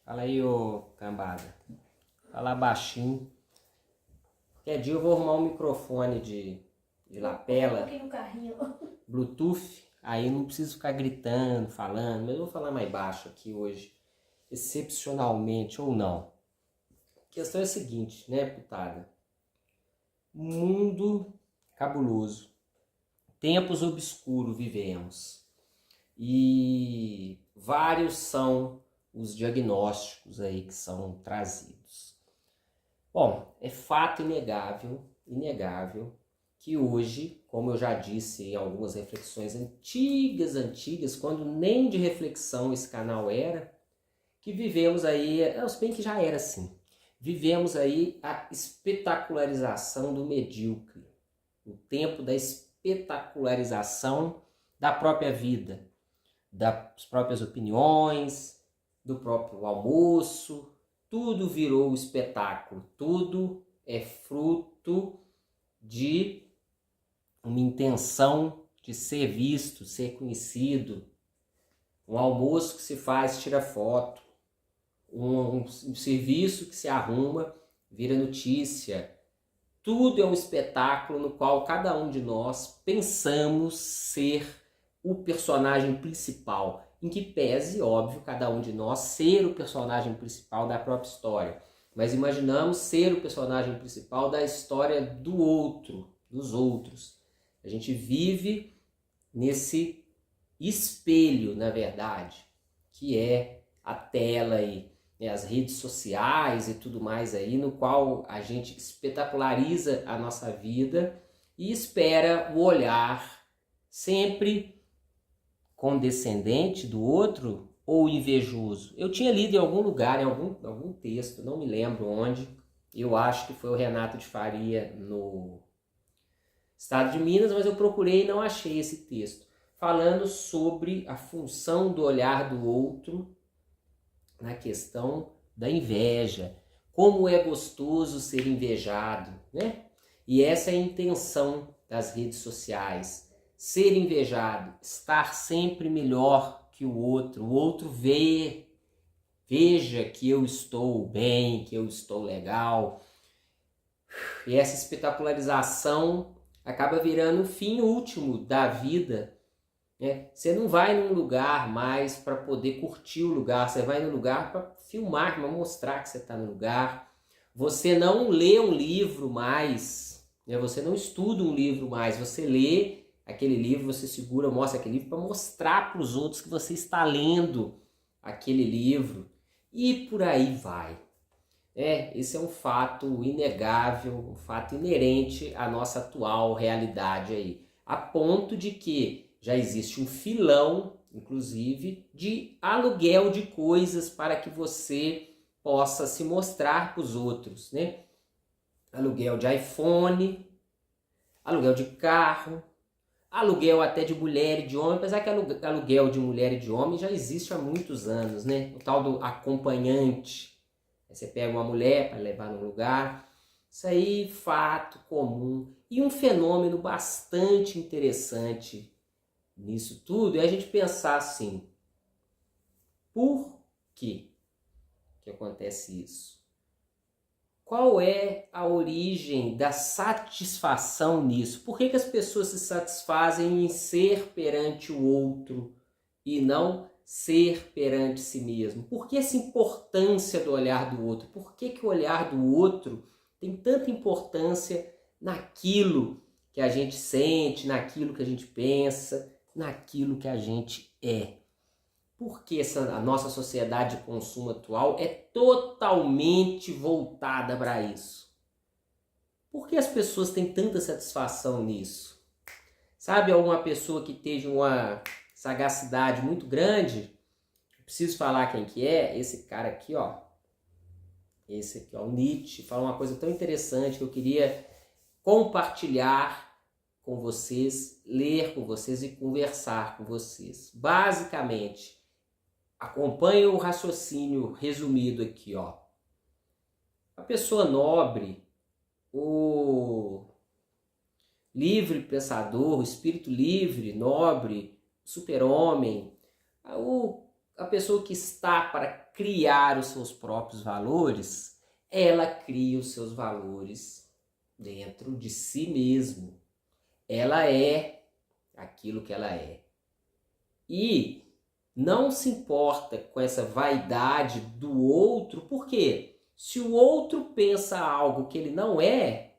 Fala aí, ô cambada. Fala baixinho. Qualquer dia eu vou arrumar um microfone de lapela, Coloquei no carrinho. Bluetooth. Aí não preciso ficar gritando, falando. Mas eu vou falar mais baixo aqui hoje. Excepcionalmente ou não. A questão é a seguinte, né, putada? Mundo cabuloso. Tempos obscuros vivemos. E vários são os diagnósticos aí que são trazidos. Bom, é fato inegável, que hoje, como eu já disse em algumas reflexões antigas, quando nem de reflexão esse canal era, que vivemos aí, se bem que já era assim, vivemos aí a espetacularização do medíocre, o tempo da espetacularização da própria vida, das próprias opiniões, do próprio almoço. Tudo virou espetáculo, tudo é fruto de uma intenção de ser visto, ser conhecido. Um almoço que se faz, tira foto. Um serviço que se arruma, vira notícia. Tudo é um espetáculo no qual cada um de nós pensamos ser o personagem principal, em que pese, óbvio, cada um de nós ser o personagem principal da própria história. Mas imaginamos ser o personagem principal da história do outro, dos outros. A gente vive nesse espelho, na verdade, que é a tela aí, né, as redes sociais e tudo mais aí, no qual a gente espetaculariza a nossa vida e espera o olhar sempre condescendente do outro ou invejoso. Eu tinha lido em algum lugar, em algum texto, não me lembro onde, eu acho que foi o Renato de Faria no Estado de Minas, mas eu procurei e não achei esse texto, falando sobre a função do olhar do outro na questão da inveja, como é gostoso ser invejado, né? E essa é a intenção das redes sociais. Ser invejado, estar sempre melhor que o outro veja que eu estou bem, que eu estou legal. E essa espetacularização acaba virando o fim último da vida, né? Você não vai num lugar mais para poder curtir o lugar, você vai num lugar para filmar, para mostrar que você está no lugar. Você não lê um livro mais, né? Você não estuda um livro mais, você lê aquele livro, você segura, mostra aquele livro para mostrar para os outros que você está lendo aquele livro e por aí vai. Esse é um fato inegável, um fato inerente à nossa atual realidade aí, a ponto de que já existe um filão, inclusive, de aluguel de coisas para que você possa se mostrar para os outros, né? Aluguel de iPhone, aluguel de carro, aluguel até de mulher e de homem, apesar que aluguel de mulher e de homem já existe há muitos anos, né? O tal do acompanhante. Aí você pega uma mulher para levar num lugar. Isso aí, fato comum. E um fenômeno bastante interessante nisso tudo é a gente pensar assim, por que acontece isso? Qual é a origem da satisfação nisso? Por que as pessoas se satisfazem em ser perante o outro e não ser perante si mesmo? Por que essa importância do olhar do outro? Por que o olhar do outro tem tanta importância naquilo que a gente sente, naquilo que a gente pensa, naquilo que a gente é? Porque a nossa sociedade de consumo atual é totalmente voltada para isso. Por que as pessoas têm tanta satisfação nisso? Sabe, alguma pessoa que teve uma sagacidade muito grande? Eu preciso falar quem que é? Esse cara aqui, ó. Esse aqui, ó, o Nietzsche, fala uma coisa tão interessante que eu queria compartilhar com vocês, ler com vocês e conversar com vocês. Basicamente, acompanhe o raciocínio resumido aqui, ó. A pessoa nobre, o livre pensador, o espírito livre, nobre, super-homem, a pessoa que está para criar os seus próprios valores, ela cria os seus valores dentro de si mesmo. Ela é aquilo que ela é. E não se importa com essa vaidade do outro, porque se o outro pensa algo que ele não é,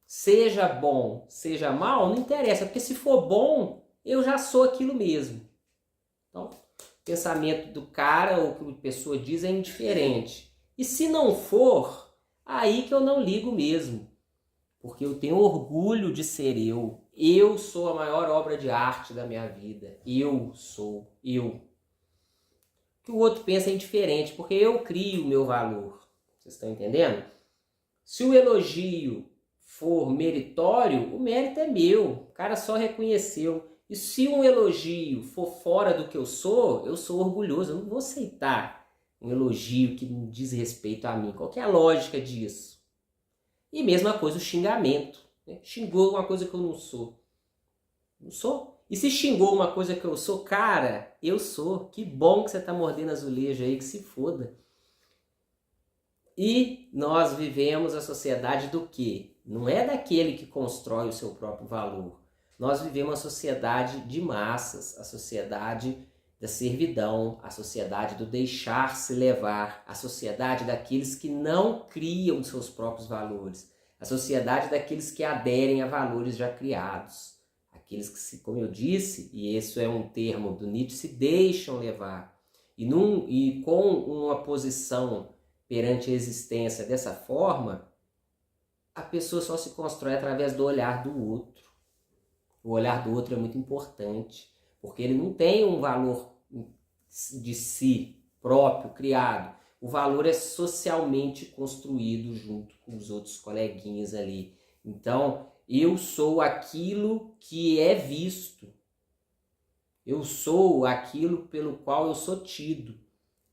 seja bom, seja mal, não interessa, porque se for bom, eu já sou aquilo mesmo. Então, o pensamento do cara ou o que a pessoa diz é indiferente. E se não for, aí que eu não ligo mesmo. Porque eu tenho orgulho de ser eu. Eu sou a maior obra de arte da minha vida. Eu sou eu. O que o outro pensa é indiferente, porque eu crio o meu valor. Vocês estão entendendo? Se o elogio for meritório, o mérito é meu. O cara só reconheceu. E se um elogio for fora do que eu sou orgulhoso. Eu não vou aceitar um elogio que não diz respeito a mim. Qual que é a lógica disso? E mesma coisa o xingamento. Né? Xingou uma coisa que eu não sou. Não sou? E se xingou uma coisa que eu sou, cara, eu sou. Que bom que você está mordendo azulejo aí, que se foda. E nós vivemos a sociedade do quê? Não é daquele que constrói o seu próprio valor. Nós vivemos a sociedade de massas, a sociedade da servidão, a sociedade do deixar-se levar, a sociedade daqueles que não criam seus próprios valores, a sociedade daqueles que aderem a valores já criados, aqueles que, como eu disse, e isso é um termo do Nietzsche, se deixam levar. E com uma posição perante a existência dessa forma, a pessoa só se constrói através do olhar do outro. O olhar do outro é muito importante, porque ele não tem um valor de si próprio, criado. O valor é socialmente construído junto com os outros coleguinhas ali. Então, eu sou aquilo que é visto. Eu sou aquilo pelo qual eu sou tido.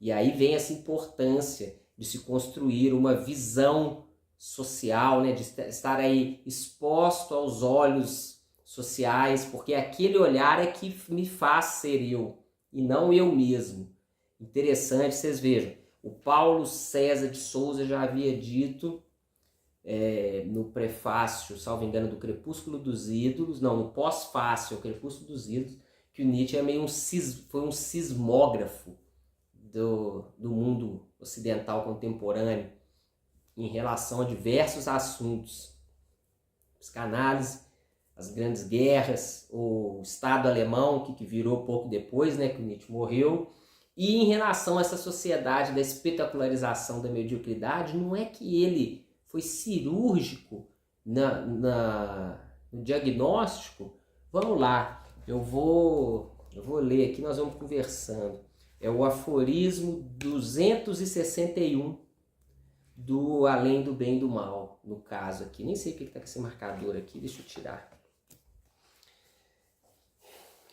E aí vem essa importância de se construir uma visão social, né? De estar aí exposto aos olhos sociais, porque aquele olhar é que me faz ser eu, e não eu mesmo. Interessante, vocês vejam, o Paulo César de Souza já havia dito no prefácio, salvo engano, do Crepúsculo dos Ídolos, não, no pós-fácio, o Crepúsculo dos Ídolos, que o Nietzsche é meio foi um sismógrafo do mundo ocidental contemporâneo em relação a diversos assuntos. Psicanálise, as grandes guerras, o Estado alemão, que virou pouco depois, né, que o Nietzsche morreu. E em relação a essa sociedade da espetacularização da mediocridade, não é que ele foi cirúrgico no diagnóstico. Vamos lá, eu vou ler aqui, nós vamos conversando. É o aforismo 261 do Além do Bem e do Mal, no caso aqui. Nem sei o que está com esse marcador aqui, deixa eu tirar.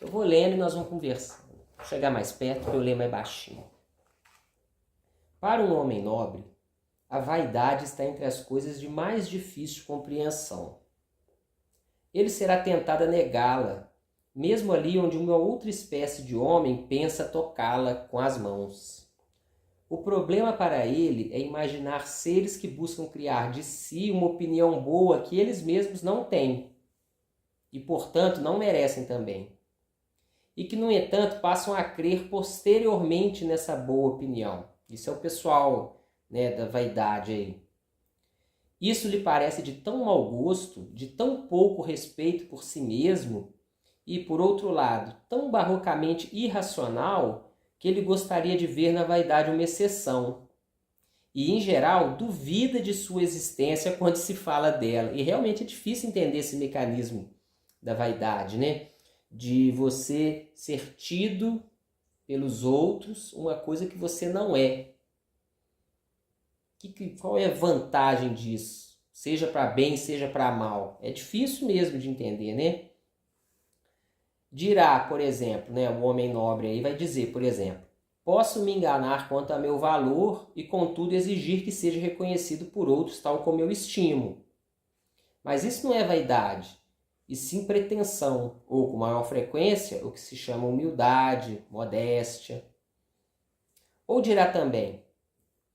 Eu vou lendo e nós vamos conversando. Vou chegar mais perto para eu ler mais baixinho. Para um homem nobre, a vaidade está entre as coisas de mais difícil compreensão. Ele será tentado a negá-la, mesmo ali onde uma outra espécie de homem pensa tocá-la com as mãos. O problema para ele é imaginar seres que buscam criar de si uma opinião boa que eles mesmos não têm e, portanto, não merecem também. E que, no entanto, passam a crer posteriormente nessa boa opinião. Isso é o pessoal, né, da vaidade aí. Isso lhe parece de tão mau gosto, de tão pouco respeito por si mesmo e, por outro lado, tão barrocamente irracional que ele gostaria de ver na vaidade uma exceção. E, em geral, duvida de sua existência quando se fala dela. E realmente é difícil entender esse mecanismo da vaidade, né? De você ser tido pelos outros uma coisa que você não é. Qual é a vantagem disso? Seja para bem, seja para mal. É difícil mesmo de entender, né? Dirá, por exemplo, né, o homem nobre aí vai dizer, por exemplo, posso me enganar quanto a meu valor e, contudo, exigir que seja reconhecido por outros tal como eu estimo. Mas isso não é vaidade, e sim pretensão, ou com maior frequência, o que se chama humildade, modéstia. Ou dirá também: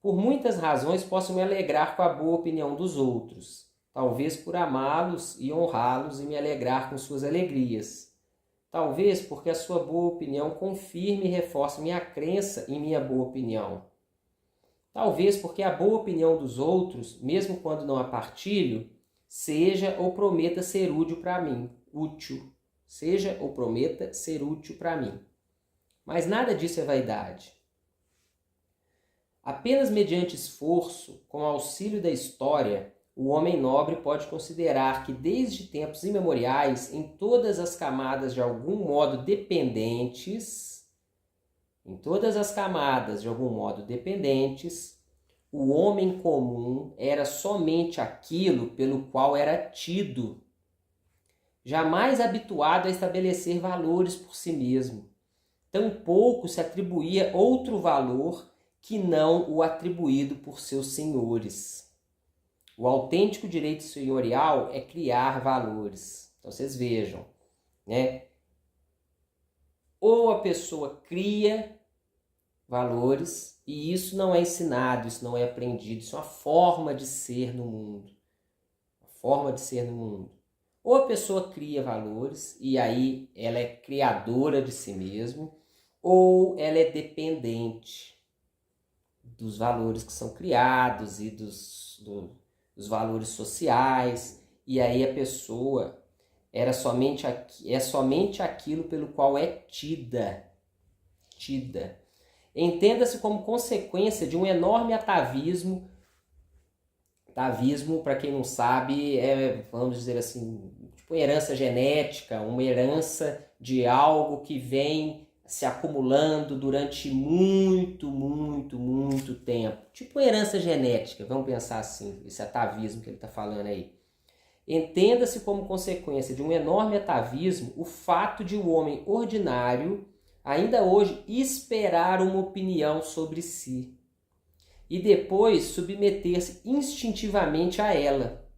por muitas razões posso me alegrar com a boa opinião dos outros, talvez por amá-los e honrá-los e me alegrar com suas alegrias. Talvez porque a sua boa opinião confirme e reforce minha crença em minha boa opinião. Talvez porque a boa opinião dos outros, mesmo quando não a partilho, seja ou prometa ser útil para mim. Seja ou prometa ser útil para mim. Mas nada disso é vaidade. Apenas mediante esforço, com auxílio da história, o homem nobre pode considerar que desde tempos imemoriais, em todas as camadas de algum modo dependentes, o homem comum era somente aquilo pelo qual era tido, jamais habituado a estabelecer valores por si mesmo. Tampouco se atribuía outro valor que não o atribuído por seus senhores. O autêntico direito senhorial é criar valores. Então vocês vejam, né? Ou a pessoa cria valores e isso não é ensinado, isso não é aprendido, isso é uma forma de ser no mundo. Ou a pessoa cria valores e aí ela é criadora de si mesma, ou ela é dependente dos valores que são criados e dos valores sociais, e aí a pessoa é somente aquilo pelo qual é tida. Entenda-se como consequência de um enorme atavismo. Atavismo, para quem não sabe, vamos dizer assim, tipo uma herança genética, uma herança de algo que vem se acumulando durante muito tempo. Tipo uma herança genética, vamos pensar assim, esse atavismo que ele está falando aí. Entenda-se como consequência de um enorme atavismo o fato de o homem ordinário, ainda hoje, esperar uma opinião sobre si e depois submeter-se instintivamente a ela.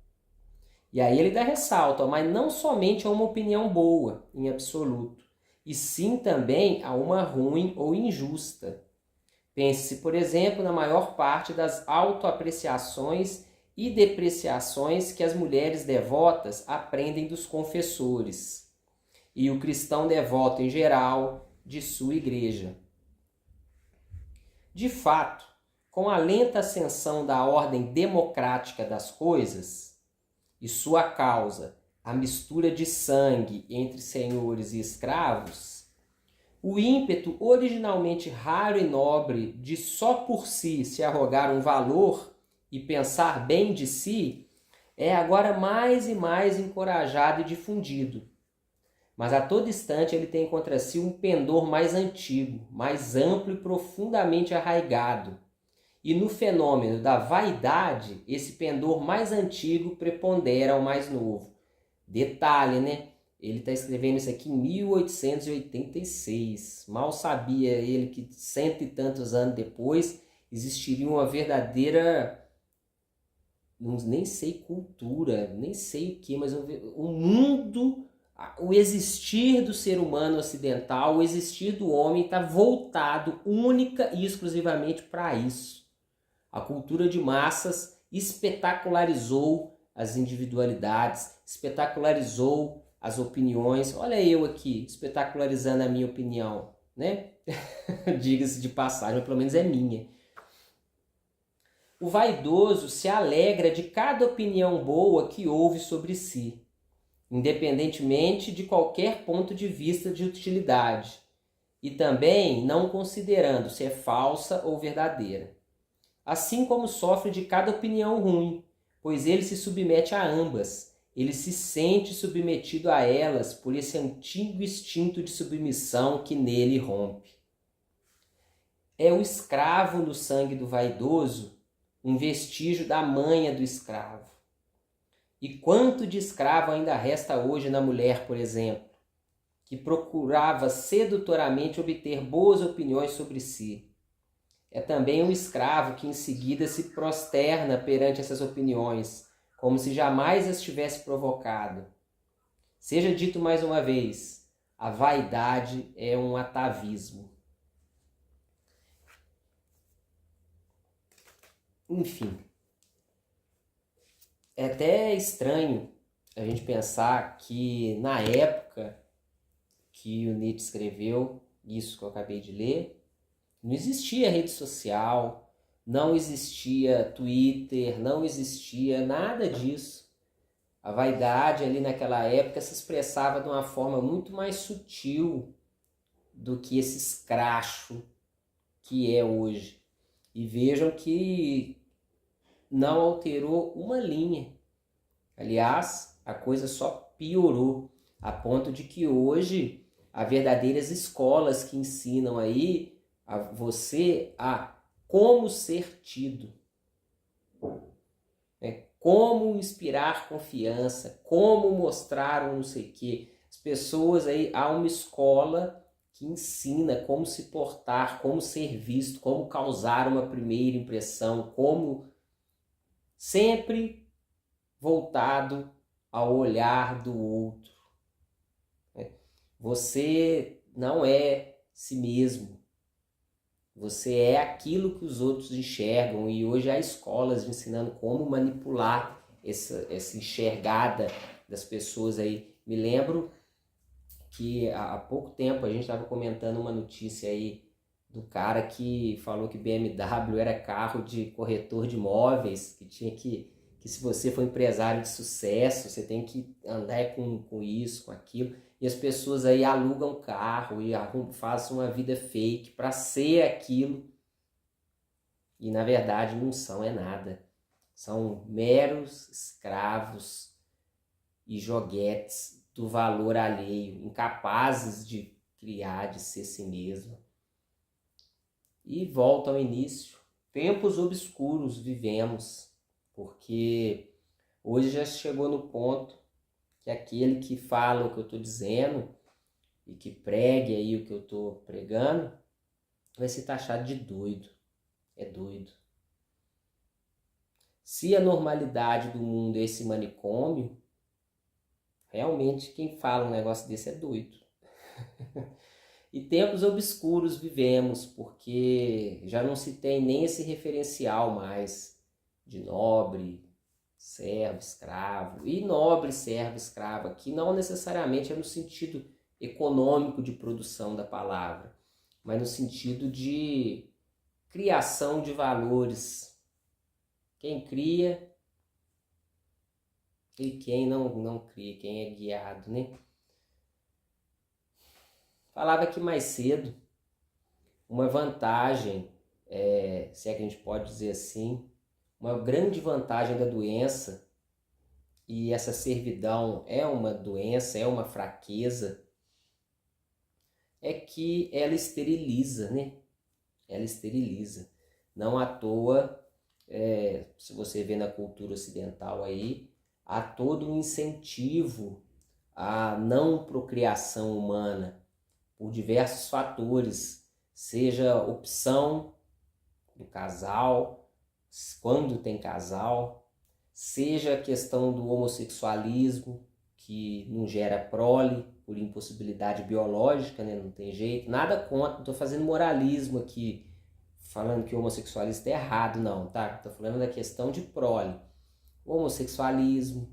E aí ele dá ressalto, mas não somente a uma opinião boa, em absoluto, e sim também a uma ruim ou injusta. Pense-se, por exemplo, na maior parte das autoapreciações e depreciações que as mulheres devotas aprendem dos confessores, e o cristão devoto em geral de sua igreja. De fato, com a lenta ascensão da ordem democrática das coisas, e sua causa, a mistura de sangue entre senhores e escravos, o ímpeto originalmente raro e nobre de só por si se arrogar um valor e pensar bem de si, é agora mais e mais encorajado e difundido. Mas a todo instante ele tem contra si um pendor mais antigo, mais amplo e profundamente arraigado. E no fenômeno da vaidade, esse pendor mais antigo prepondera ao mais novo. Detalhe, né? Ele está escrevendo isso aqui em 1886. Mal sabia ele que 100 e tantos anos depois existiria uma verdadeira, nem sei cultura, nem sei o que, mas o mundo, o existir do ser humano ocidental, o existir do homem está voltado única e exclusivamente para isso. A cultura de massas espetacularizou as individualidades, espetacularizou as opiniões. Olha eu aqui, espetacularizando a minha opinião, né? Diga-se de passagem, mas pelo menos é minha. O vaidoso se alegra de cada opinião boa que ouve sobre si, independentemente de qualquer ponto de vista de utilidade, e também não considerando se é falsa ou verdadeira. Assim como sofre de cada opinião ruim, pois ele se submete a ambas, ele se sente submetido a elas por esse antigo instinto de submissão que nele rompe. É o escravo no sangue do vaidoso, um vestígio da manha do escravo. E quanto de escravo ainda resta hoje na mulher, por exemplo, que procurava sedutoramente obter boas opiniões sobre si. É também um escravo que em seguida se prosterna perante essas opiniões, como se jamais as tivesse provocado. Seja dito mais uma vez, a vaidade é um atavismo. Enfim, é até estranho a gente pensar que na época que o Nietzsche escreveu isso que eu acabei de ler, não existia rede social, não existia Twitter, não existia nada disso. A vaidade ali naquela época se expressava de uma forma muito mais sutil do que esse escracho que é hoje. E vejam que não alterou uma linha. Aliás, a coisa só piorou, a ponto de que hoje há verdadeiras escolas que ensinam aí a você a como ser tido, né? Como inspirar confiança, como mostrar um não sei o quê. As pessoas aí, há uma escola que ensina como se portar, como ser visto, como causar uma primeira impressão, como sempre voltado ao olhar do outro. Você não é si mesmo. Você é aquilo que os outros enxergam, e hoje há escolas ensinando como manipular essa enxergada das pessoas aí. Me lembro que há pouco tempo a gente estava comentando uma notícia aí do cara que falou que BMW era carro de corretor de imóveis, que tinha que se você for empresário de sucesso, você tem que andar com isso, com aquilo. E as pessoas aí alugam carro e fazem uma vida fake para ser aquilo. E na verdade não são nada. São meros escravos e joguetes do valor alheio, incapazes de criar, de ser si mesmo. E volta ao início. Tempos obscuros vivemos, porque hoje já chegou no ponto que aquele que fala o que eu estou dizendo e que pregue aí o que eu estou pregando vai ser taxado de doido. É doido. Se a normalidade do mundo é esse manicômio, realmente quem fala um negócio desse é doido. E tempos obscuros vivemos, porque já não se tem nem esse referencial mais de nobre, servo, escravo. E nobre, servo, escravo aqui não necessariamente é no sentido econômico de produção da palavra, mas no sentido de criação de valores. Quem cria e quem não cria, quem é guiado, né? Falava aqui mais cedo, uma vantagem, se é que a gente pode dizer assim, uma grande vantagem da doença, e essa servidão é uma doença, é uma fraqueza, é que ela esteriliza, né? Ela esteriliza. Não à toa, se você vê na cultura ocidental aí, há todo um incentivo à não procriação humana por diversos fatores, seja opção do casal, quando tem casal, seja a questão do homossexualismo, que não gera prole por impossibilidade biológica, né? Não tem jeito, nada contra, não estou fazendo moralismo aqui, falando que o homossexualismo é errado, não, tá? Estou falando da questão de prole. O homossexualismo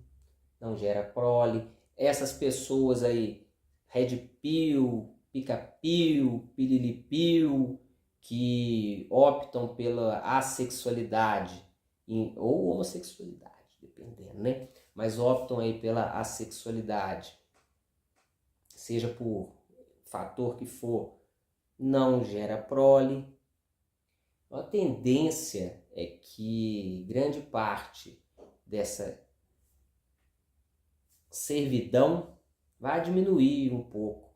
não gera prole, essas pessoas aí, red pill, pica-pill, pililipil, que optam pela assexualidade ou homossexualidade, dependendo, né? Mas optam aí pela assexualidade, seja por fator que for, não gera prole. A tendência é que grande parte dessa servidão vai diminuir um pouco,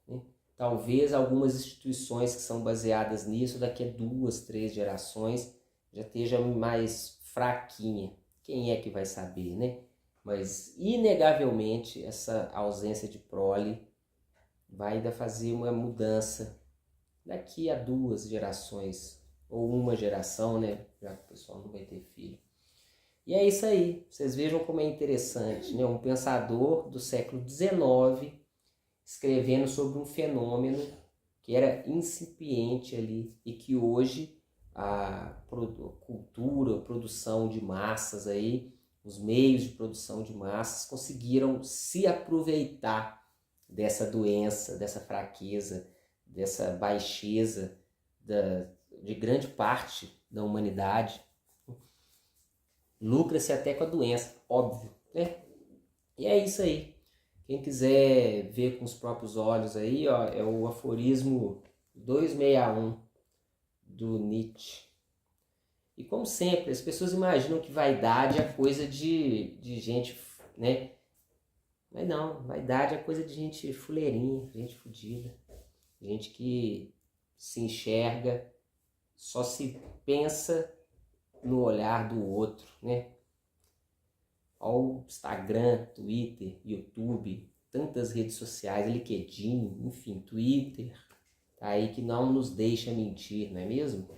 né? Talvez algumas instituições que são baseadas nisso, daqui a 2, 3 gerações, já esteja mais fraquinha. Quem é que vai saber, né? Mas, inegavelmente, essa ausência de prole vai ainda fazer uma mudança daqui a 2 gerações, ou uma geração, né? Já que o pessoal não vai ter filho. E é isso aí. Vocês vejam como é interessante, né? Um pensador do século XIX escrevendo sobre um fenômeno que era incipiente ali e que hoje a cultura, a produção de massas aí, os meios de produção de massas conseguiram se aproveitar dessa doença, dessa fraqueza, dessa baixeza de grande parte da humanidade. Lucra-se até com a doença, óbvio, né? E é isso aí. Quem quiser ver com os próprios olhos aí, ó, é o aforismo 261 do Nietzsche. E como sempre, as pessoas imaginam que vaidade é coisa de gente, né? Mas não, vaidade é coisa de gente fuleirinha, gente fodida, gente que se enxerga, só se pensa no olhar do outro, né? Olha o Instagram, Twitter, YouTube, tantas redes sociais, LinkedIn, enfim, Twitter, tá aí que não nos deixa mentir, não é mesmo?